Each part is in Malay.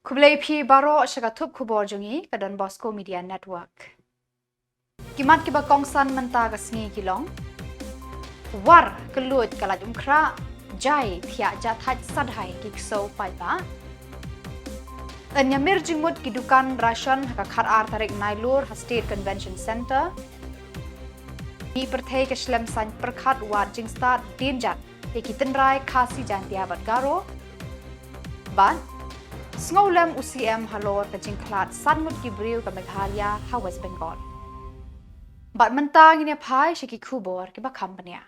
Kublai baro syakatup Khuborjylla ke donbosco Media Network. Kimat kiba kongsan menta ke sengi Shillong. War kelut kalat umkra jai tiak jathaj sadhai kikso paiba. Nyamir jingmut kidukan ration hakakat ar tarik Nailar State Convention Center. Di perthai ke Shillong san perkat wat jingstad dinjat ikitinrai khasi jantia batgaro. Ban Snowlem UCM halor ke jingklat sanmut kibriu ke Meghalaya ha West Bengal. Bat mentang ini pai syaki Khubor ke company.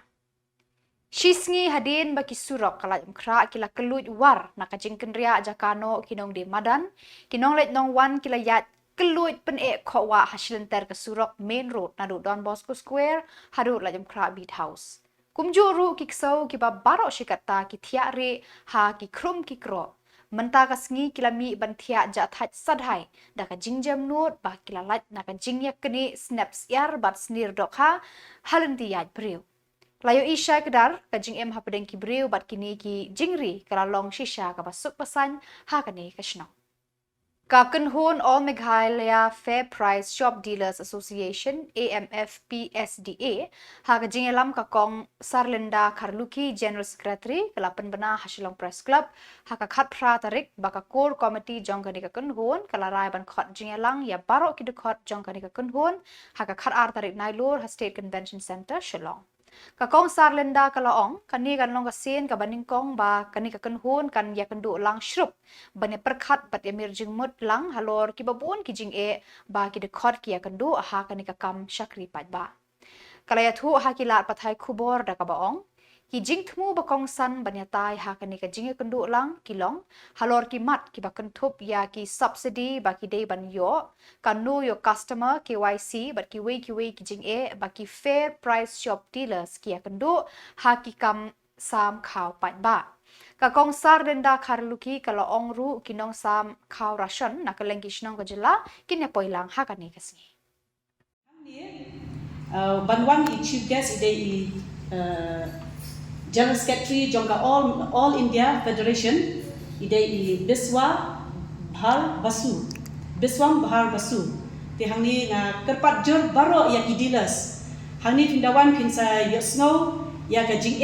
Shisngi hadin baki surok kalat umkra kila kelut war nak jingken ria jakano kinong di madan kinong let nong wan kila yat kelut pen khawa hasilenter ke surok main road nadu Donbosco Square hadu la umkra beat house. Kumjuru kiksau kiba barok shikata ki thiare ha ki krum ki kro. Menta kasngi kilami bantia jathaj sadhai daka jingjam nut bah kilalat naka jingyak kini snaps yar bat snir dokha halenti yaj briu. Layo isya kedar ka jingem hapadeng ki briu bat kini ki jingri kalalong shisha ka basuk pasan ha kani kashnong. Ka kenhun all Meghalaya Fair Price Shop Dealers Association AMFPSDA ha ka jingelam ka kong Sarlinda Karluki General Secretary kalapan bena Shillong Press Club ha ka khat pra tarik baka core committee jong ka ni ka kenhun kalarai ban khot jingelang ya barok ki khot jong ka ni ka kenhun ha ka khat ar tarik Nailar State Convention Center Shillong. Ka kong Sarlinda kalaong kani kan long ka sin ka baning kong ba kani ka kenhun kan ya kendu lang shrup bani perkhat bat emir jingmut lang halor ki babun ki jing ba ki de khot ki ya kendu ha kani ka kam shakri pat ba kalaya thu ha ki lat pathai Khubor da ka baong ki jing thmu ba kong san bani tai ha kani ka jing kendu lang kilong halor ki mat ki ba kentup ya ki subsidy ba ki dei ban yo kan know your customer KYC but ki wei ki jing ba ki fair price shop dealers ki ya kendu ha ki kam sam khaw pat ba ka kong Sarlinda Karluki kala ong ru kinong sam khaw ration nakaleng ki Shillong Khuborjylla kinya poilang ha kani kasni banwan i chief guest ide General Secretary jongka all India Federation ide Biswa Bahar Basu ti hangni nga kerpat jur baro ya ki dealers hangni pindawan pinsa ya snow ya ka jing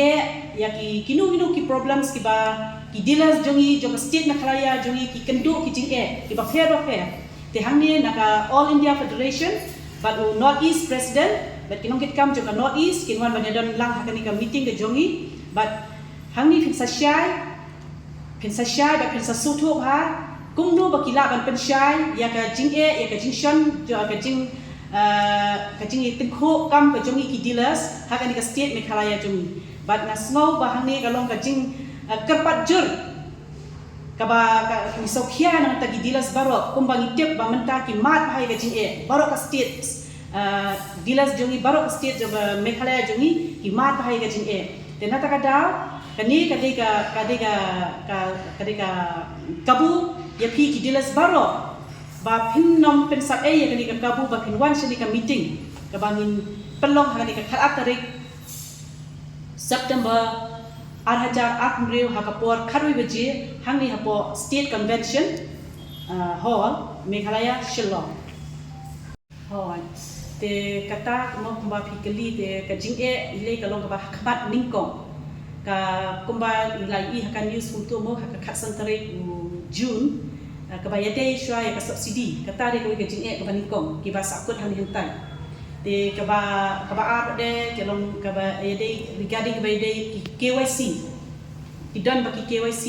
ya ki kinu ki problems ki ba ki dealers jongi jong state Meghalaya jongi ki kendu ki jing ki ba fair ti hangni na ka all India Federation but North East President but kinong kit kam jong ka North East kinwan banyadan lang hakani ka meeting ke jongi but hangni pinsa syai ba pinsa sutu ha kungnu bakila ban pensyai ya ka jing ya ka jing shon jo ka jing tengkho kam ka jongi ki dealers hakani ka state Meghalaya jongi but na snow ba hangni ka long ka jing kerpat jur ka ba ka ni sokhia na ta ki dealers baro kumbang itep ba menta ki mat bhai ka jing baro ka state dealers jongi baro ka state jo Meghalaya jongi ki mat bhai ka jing tena ta ka daw kani kadika kabu ya pi ki dealers baro ba pinnom pensat ya kadika kabu ba pinwan shali ka meeting ka bangin pelong kadika khat tarik September 2008 hakapor kharwi beji hangni hapo state convention hall Meghalaya Shillong hall te kata mo kumba pikeli te kajing ile kalong ka khabat ningkong ka kumba ilai hakan news untuk mo hakat santare June ka bayade shwa ya ka subsidi kata de ko kajing ka ningkong ki ba sakut han hentai te ka ba ar de kalong ka ba yade regarding by de KYC kidan baki KYC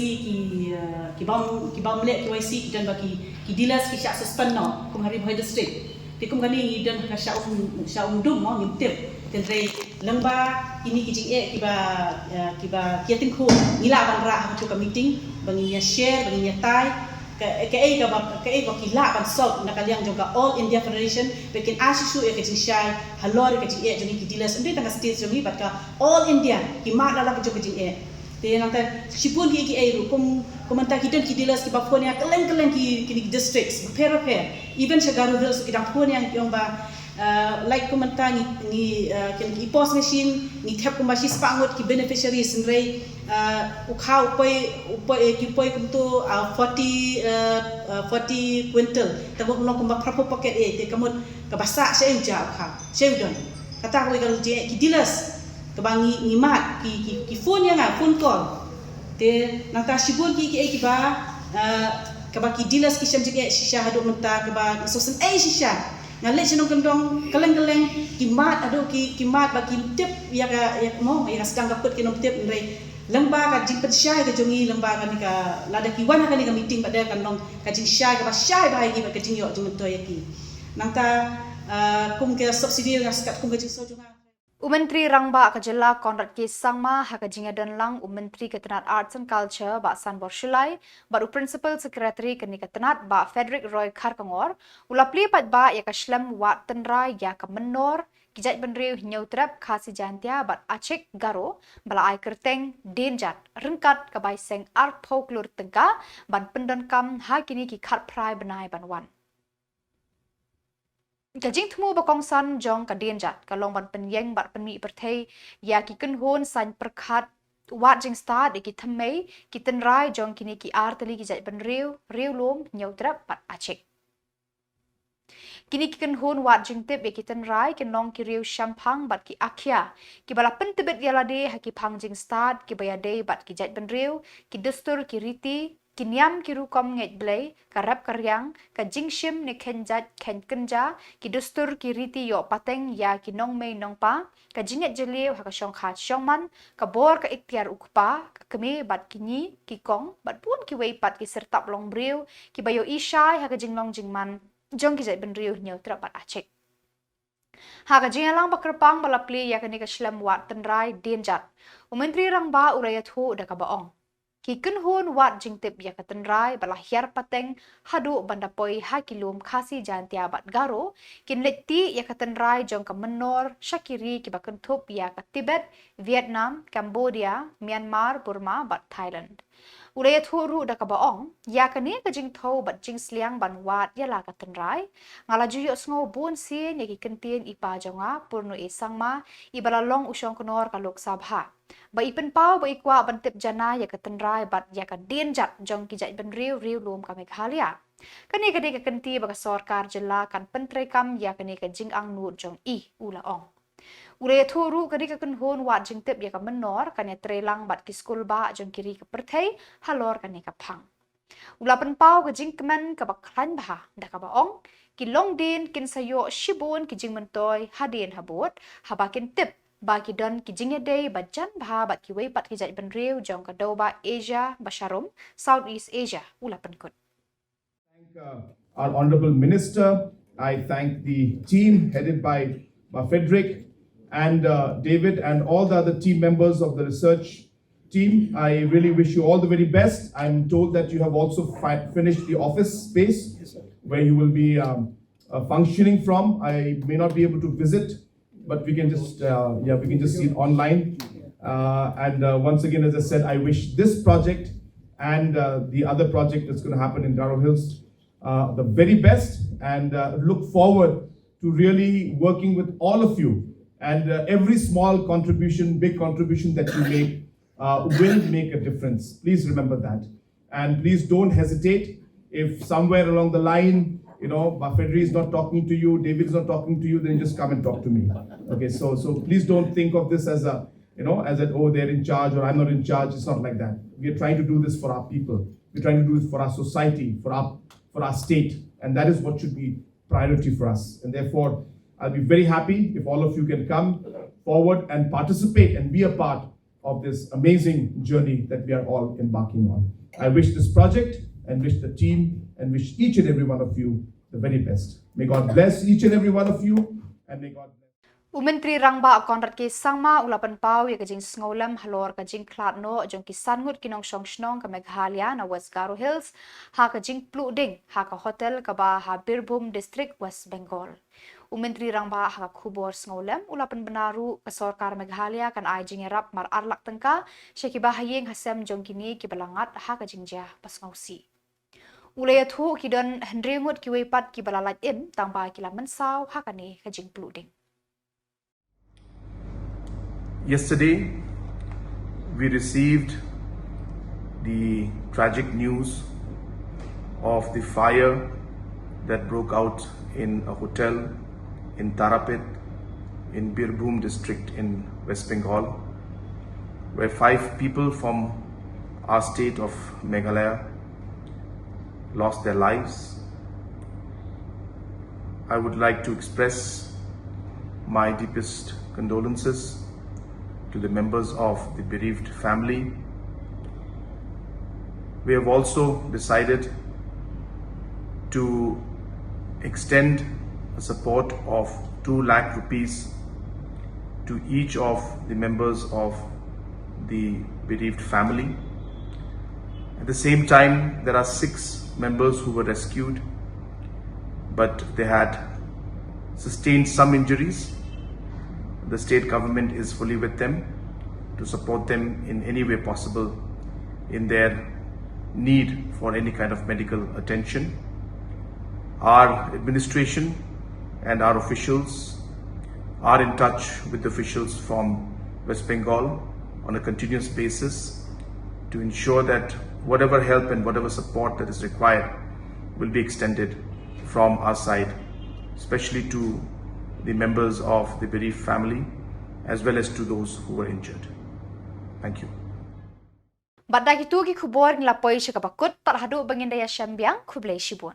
ki bam le KYC kidan baki ki dealers ki syak suspend no kum hari bhai district tikum kali dan ka syaum dum mo ngintip tenre lengba ini kijing kiba kiating khu ngila ban ra ha chu ka meeting banginya share banginya tai ka kila ban sok nakaliang juga all India Federation bekin asisu kijing shai halor kijing jongi ki dealers ende tanga state jongi bat ka all India ki ma la kijing te nang ta sipun ki ru komenta kita ki dealers ki bapon ya keleng ki districts pair even Shagaru Hills ki dapon yang ba like kumanta ni ken ipos machine ni thap kumashi spangot ki beneficiaries nrei ukha upai ki upai kumtu 40 quintal tabo no kumba prapo pocket te kamut kabasa se uja ukha se udon kata ko galu je ki dilas kabangi ni mat ki phone yang phone call te nata shibun ki ba kabaki dilas ki shamjike shisha hadu menta kaba sosen shisha ngalet senong kendong keleng-keleng kimat ado kimat bagi tip ya mo ya sedang kaput kinom tip nrei lembaga jing petsyai ke jongi lembaga ni ka lada kiwan kan ni ka meeting pada kan nong ka jing syai ka ba syai bahai ki ba ka jing yo jing to yaki nangta kum ke subsidi ngaskat kum ke jing so junga Menteri Rangba ke Jylla Konrad K Sangma haka jinga donlang Menteri Ketenat Arts and Culture ba Khuborjylla baru Principal Secretary kini Ketenat ba Frederick Roy Kharkangor ulapli pat ba ya kaslam wa tenra ya ka menor kijat benriu nyautrap khasi jantia bat acik garo bala ai kerteng denjat rengkat ka bai seng art folklore tengka ban pendon kam ha kini ki khat prai benai banwan Kajing temu bakong san jong kadienjat kalong ban penyeng bat peni perthei ya ki kenhon san perkhat wat jing sta de ki thmei ki tenrai jong kini ki arteli ki jat ban riu lom nyautrap pat acik Kini ki kenhon wat jing tip ki tenrai ki nong ki riu shampang bat ki akhya ki bala pentebet yalade ha ki phang jing sta ki bayade bat ki jat ban riu ki dustur ki riti Kinyam kiru kom nget blay, karap karyang, ka jingshim ni kenjat ken kenja, ki dustur ki riti yo pateng ya ki nong mei nong pa, ka jinget jeliu ha ka syong khat syong man, ka bor ka ikhtiar ukpa, ka keme bat kinyi, ki kong, bat pun ki wei pat ki sertap long briu, ki bayo isyai ha ka jinglong jingman, jong ki jat ben riu nyau trap bat acik. Ha ka jingalang bakrepang balapli ya ka ni ka shlam wat tenrai dienjat. Menteri Rangba urayat hu da ka baong. Ki kenhun wat jingtip ya katenrai bala hiar pateng hadu bandapoi hakilum khasi jantia bat garo kin leti ya katenrai jong ka menor shakiri ki bakentup ya ka Tibet, Vietnam, Cambodia, Myanmar, Burma bat Thailand. Uraya thuru da ka baong ya kani ka jing tho bat jing sliang ban wat ya la katenrai ngala juyo sngo bun sin ya ki kentien ipa jonga purno e sangma ibala long usyong konor ka lok sabha ba ipen pau ba ikwa bantip jana ya katenrai bat ya ka dienjat jong ki jat ben riu lom ka Meghalaya kani ka de ka kenti ba ka sarkar Jylla kan pentre kam ya kani ka jing ang nu jong ula ong Uraya thuru kadi ka kenhon wat jing tip ya ka menor kan ya trelang bat ki skul ba jong kiri ka perthei halor kan ka phang ulapan pau ka jing kemen ka baklan ba da ka baong ki long din kin sayo shibun ki jing mentoy hadin habot habakin tip ba ki don ki jing day ba jan ba bat ki wei pat ki jat ben riu jong ka do ba Asia basharum Southeast Asia ulapan kut Thank our Honorable Minister. I thank the team headed by Frederick and David and all the other team members of the research team. I really wish you all the very best. I'm told that you have also finished the office space where you will be functioning from. I may not be able to visit, but we can just see it online. Once again, as I said, I wish this project and the other project that's going to happen in Garo Hills the very best, and look forward to really working with all of you. And every small contribution, big contribution that you make will make a difference. Please remember that. And please don't hesitate if somewhere along the line, Frederick is not talking to you, David is not talking to you, then just come and talk to me. Okay, so please don't think of this as oh, they're in charge or I'm not in charge. It's not like that. We are trying to do this for our people. We're trying to do this for our society, for our state. And that is what should be priority for us. And therefore, I'll be very happy if all of you can come forward and participate and be a part of this amazing journey that we are all embarking on. I wish this project and wish the team and wish each and every one of you the very best. May God bless each and every one of you, and may God bless. Menteri Rangba Konrad K Sangma ulapan pau ya kajing sngolam halor kajing klatno jong kisan ngut kinong shnong ka Meghalaya na West Garo Hills ha kajing pluding ha ka hotel ka ba ha Birbhum District West Bengal. Menteri Rangba ha Khubor sngolam ulapan benaru ka sarkar Meghalaya kan ai jing rap mar arlak tengka syaki bahayeng hasem jong kini ki balangat ha kajing ja pas ngausi. Ulaya thu ki don hendringut ki wepat ki balalaj im tang ba ki laman saw hakane kajing pluding. Yesterday, we received the tragic news of the fire that broke out in a hotel in Tarapet in Birbhum district in West Bengal, where 5 people from our state of Meghalaya lost their lives. I would like to express my deepest condolences to the members of the bereaved family. We have also decided to extend a support of 2 lakh rupees to each of the members of the bereaved family. At the same time, there are 6 members who were rescued, but they had sustained some injuries. The state government is fully with them to support them in any way possible in their need for any kind of medical attention. Our administration and our officials are in touch with officials from West Bengal on a continuous basis to ensure that whatever help and whatever support that is required will be extended from our side, especially to the members of the bereaved family as well as to those who were injured. Thank you. Badai itu ki Khubor ngelapoi syakabakut tak hadu bangindaya syambiang Khublai Shibun.